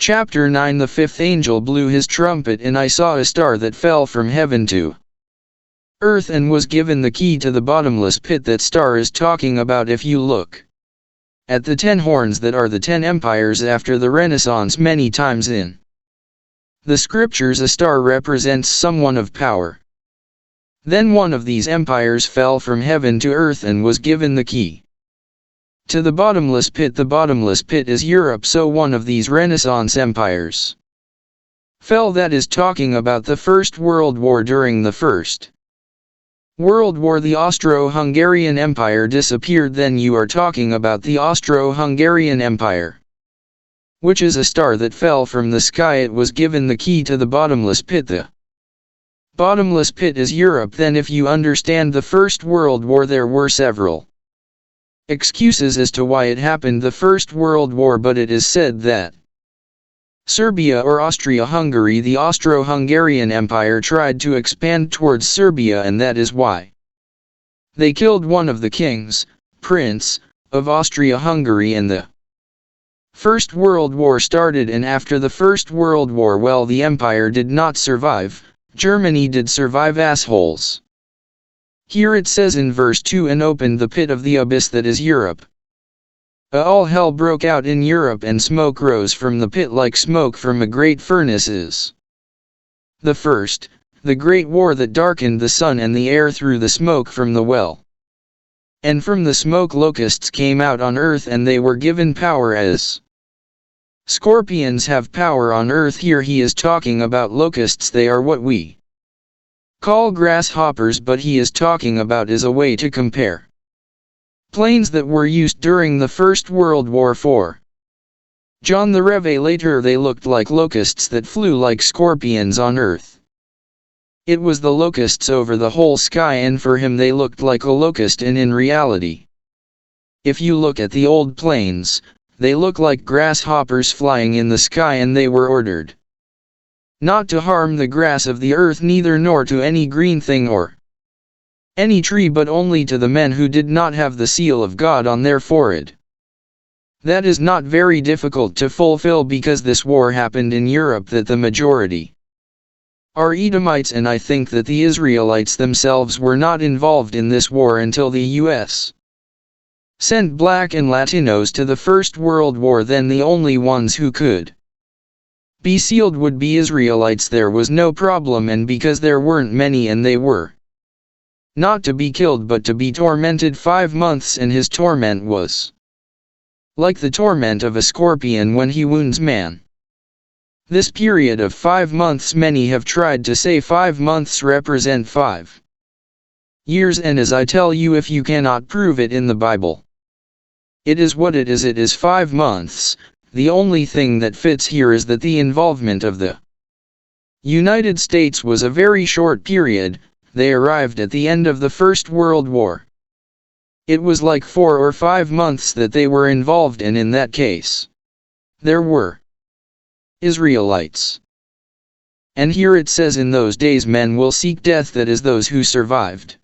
Chapter 9. The fifth angel blew his trumpet, and I saw a star that fell from heaven to earth and was given the key to the bottomless pit. That star is talking about, if you look at the 10 horns that are the 10 empires after the Renaissance many times in the scriptures, a star represents someone of power. Then one of these empires fell from heaven to earth and was given the key to the bottomless pit. The bottomless pit is Europe, so one of these Renaissance empires fell. That is talking about the First World War. During the First World War, the Austro-Hungarian Empire disappeared. Then you are talking about the Austro-Hungarian Empire, which is a star that fell from the sky. It was given the key to the bottomless pit. The bottomless pit is Europe. Then if you understand the First World War, there were several excuses as to why it happened, the First World War, but it is said that Serbia or Austria-Hungary, the Austro-Hungarian Empire, tried to expand towards Serbia, and that is why they killed one of the kings, Prince, of Austria-Hungary, and the First World War started. And after the First World War, well, the empire did not survive. Germany did survive, assholes. Here it says in verse 2, and opened the pit of the abyss, that is Europe. All hell broke out in Europe, and smoke rose from the pit like smoke from a great furnace. Is the first, the great war that darkened the sun and the air through the smoke from the well. And from the smoke locusts came out on earth, and they were given power as scorpions have power on earth. Here he is talking about locusts. They are what we call grasshoppers, but he is talking about is a way to compare planes that were used during the First World War for John the Revelator. They looked like locusts that flew like scorpions on earth. It was the locusts over the whole sky, and for him they looked like a locust, and in reality, if you look at the old planes, they look like grasshoppers flying in the sky, and they were ordered not to harm the grass of the earth, neither nor to any green thing or any tree, but only to the men who did not have the seal of God on their forehead. That is not very difficult to fulfill, because this war happened in Europe, that the majority are Edomites, and I think that the Israelites themselves were not involved in this war until the U.S. sent black and Latinos to the First World War. Then the only ones who could be sealed would be Israelites. There was no problem, and because there weren't many, and they were not to be killed but to be tormented 5 months, and his torment was like the torment of a scorpion when he wounds man. This period of 5 months, many have tried to say 5 months represent 5 years, and as I tell you, if you cannot prove it in the Bible, it is what it is. It is 5 months. The only thing that fits here is that the involvement of the United States was a very short period. They arrived at the end of the First World War. It was like 4 or 5 months that they were involved in that case, there were Israelites. And here it says, in those days men will seek death, that is those who survived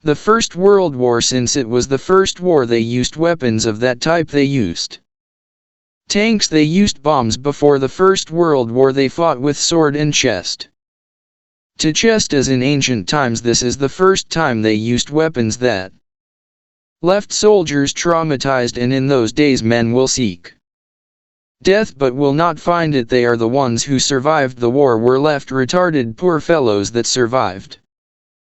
the First World War. Since it was the first war, they used weapons of that type. They used tanks, they used bombs. Before the First World War, they fought with sword and chest to chest, as in ancient times. This is the first time they used weapons that left soldiers traumatized, and in those days men will seek death but will not find it. They are the ones who survived the war, were left retarded poor fellows that survived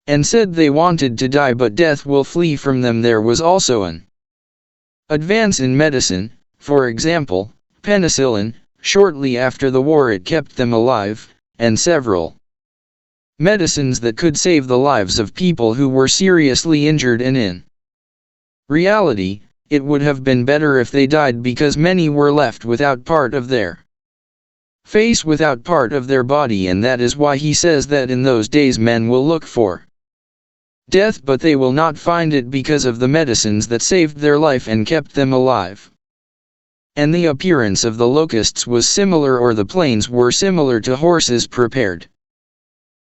and said they wanted to die, but death will flee from them. There was also an advance in medicine. For example, penicillin. Shortly after the war, it kept them alive, and several medicines that could save the lives of people who were seriously injured, and in reality, it would have been better if they died, because many were left without part of their face, without part of their body, and that is why he says that in those days men will look for death but they will not find it, because of the medicines that saved their life and kept them alive. And the appearance of the locusts was similar, or the planes were similar to horses prepared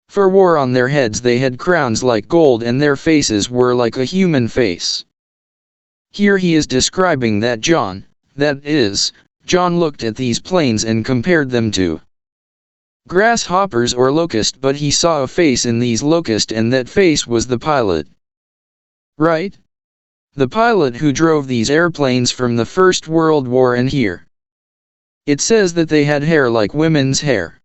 for war. On their heads they had crowns like gold, and their faces were like a human face. Here he is describing that John, that is, John looked at these planes and compared them to grasshoppers or locust, but he saw a face in these locust, and that face was the pilot. Right? The pilot who drove these airplanes from the First World War, and here it says that they had hair like women's hair.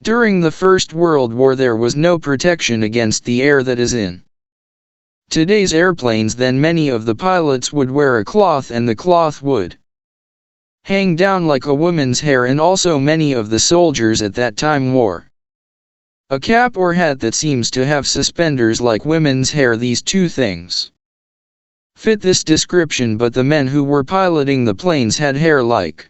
During the First World War there was no protection against the air that is in today's airplanes. Then many of the pilots would wear a cloth, and the cloth would hang down like a woman's hair, and also many of the soldiers at that time wore a cap or hat that seems to have suspenders like women's hair. These two things fit this description, but the men who were piloting the planes had hair like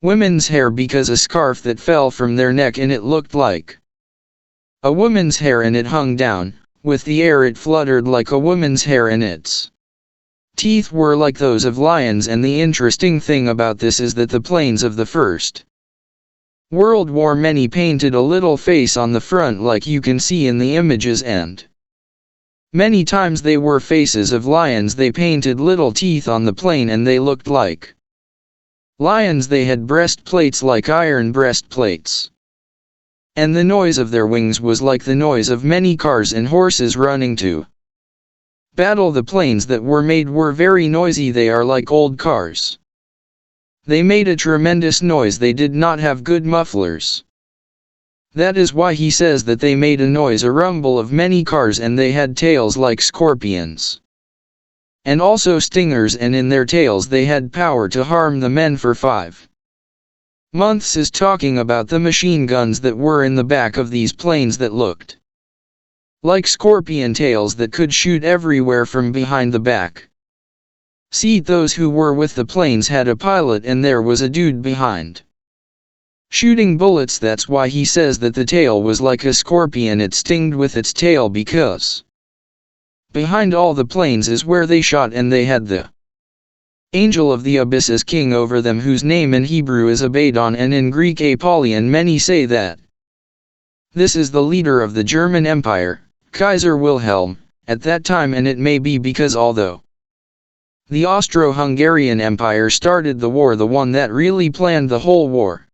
women's hair because a scarf that fell from their neck, and it looked like a woman's hair, and it hung down. With the air it fluttered like a woman's hair, and its teeth were like those of lions. And the interesting thing about this is that the planes of the First World War, many painted a little face on the front like you can see in the images, and many times they were faces of lions. They painted little teeth on the plane and they looked like lions. They had breastplates like iron breastplates, and the noise of their wings was like the noise of many cars and horses running to battle. The planes that were made were very noisy. They are like old cars. They made a tremendous noise. They did not have good mufflers. That is why he says that they made a noise, a rumble of many cars, and they had tails like scorpions, and also stingers, and in their tails they had power to harm the men for 5 months. Is talking about the machine guns that were in the back of these planes that looked like scorpion tails that could shoot everywhere from behind the back. See, those who were with the planes had a pilot, and there was a dude behind shooting bullets. That's why he says that the tail was like a scorpion. It stinged with its tail because behind all the planes is where they shot, and they had the angel of the abyss as king over them, whose name in Hebrew is Abaddon and in Greek Apollyon. Many say that this is the leader of the German Empire, Kaiser Wilhelm, at that time, and it may be because although the Austro-Hungarian Empire started the war, the one that really planned the whole war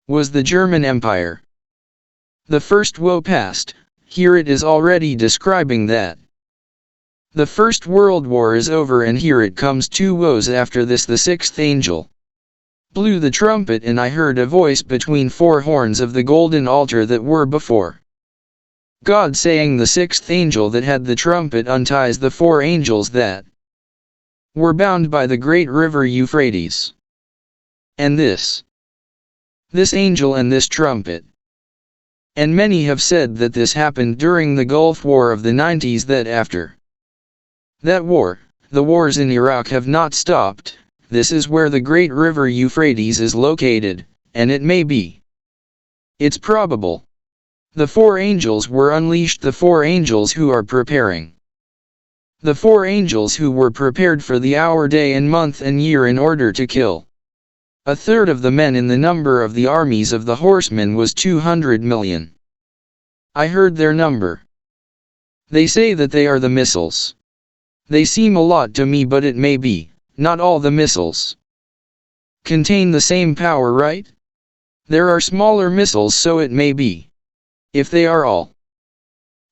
was the German Empire. The first woe passed. Here it is already describing that the First World War is over, and here it comes 2 woes after this. The 6th angel blew the trumpet, and I heard a voice between 4 horns of the golden altar that were before God, saying, the 6th angel that had the trumpet unties the 4 angels that were bound by the great river Euphrates. And this angel and this trumpet. And many have said that this happened during the Gulf War of the 90s, that after that war, the wars in Iraq have not stopped. This is where the great river Euphrates is located, and it may be, it's probable, the 4 angels were unleashed, the 4 angels who are preparing. The 4 angels who were prepared for the hour, day and month and year in order to kill 1/3 of the men in the number of the armies of the horsemen was 200 million. I heard their number. They say that they are the missiles. They seem a lot to me, but it may be, not all the missiles contain the same power, right? There are smaller missiles, so it may be. If they are all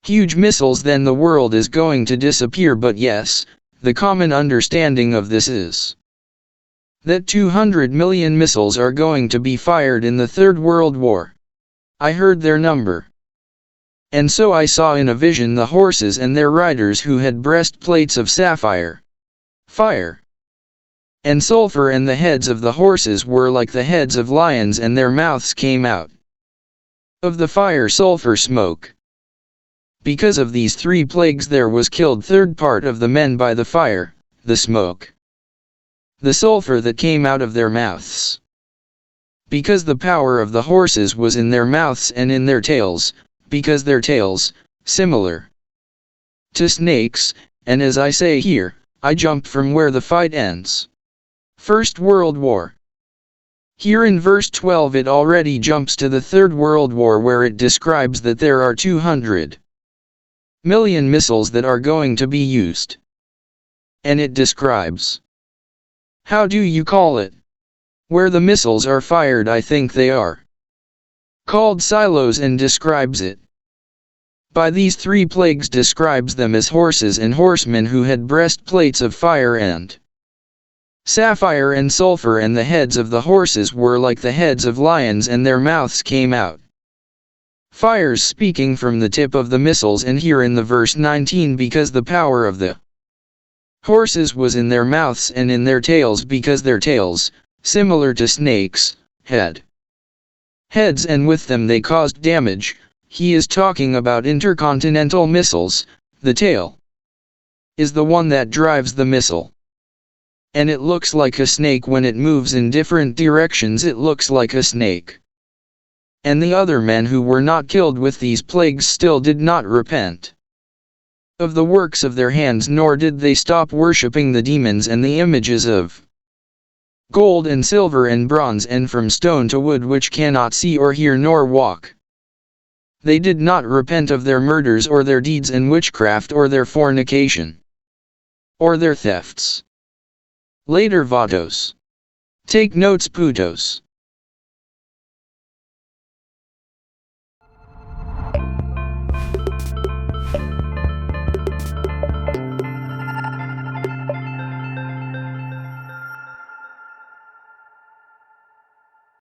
huge missiles, then the world is going to disappear. But yes, the common understanding of this is that 200 million missiles are going to be fired in the Third World War. I heard their number. And so I saw in a vision the horses and their riders, who had breastplates of sapphire, fire, and sulfur, and the heads of the horses were like the heads of lions, and their mouths came out of the fire, sulfur, smoke. Because of these 3 plagues there was killed 1/3 part of the men by the fire, the smoke, the sulfur that came out of their mouths. Because the power of the horses was in their mouths and in their tails, because their tails, similar to snakes, and as I say here, I jumped from where the fight ends. First World War. Here in verse 12 it already jumps to the Third World War, where it describes that there are 200 million missiles that are going to be used. And it describes, how do you call it? Where the missiles are fired, I think they are called silos, and describes it by these 3 plagues, describes them as horses and horsemen who had breastplates of fire and sapphire and sulfur, and the heads of the horses were like the heads of lions, and their mouths came out fires speaking from the tip of the missiles. And here in the verse 19, because the power of the horses was in their mouths and in their tails, because their tails, similar to snakes, had heads, and with them they caused damage. He is talking about intercontinental missiles. The tail is the one that drives the missile, and it looks like a snake when it moves in different directions. It looks like a snake. And the other men who were not killed with these plagues still did not repent of the works of their hands, nor did they stop worshipping the demons and the images of gold and silver and bronze, and from stone to wood, which cannot see or hear nor walk. They did not repent of their murders or their deeds in witchcraft or their fornication or their thefts. Later vatos. Take notes, putos.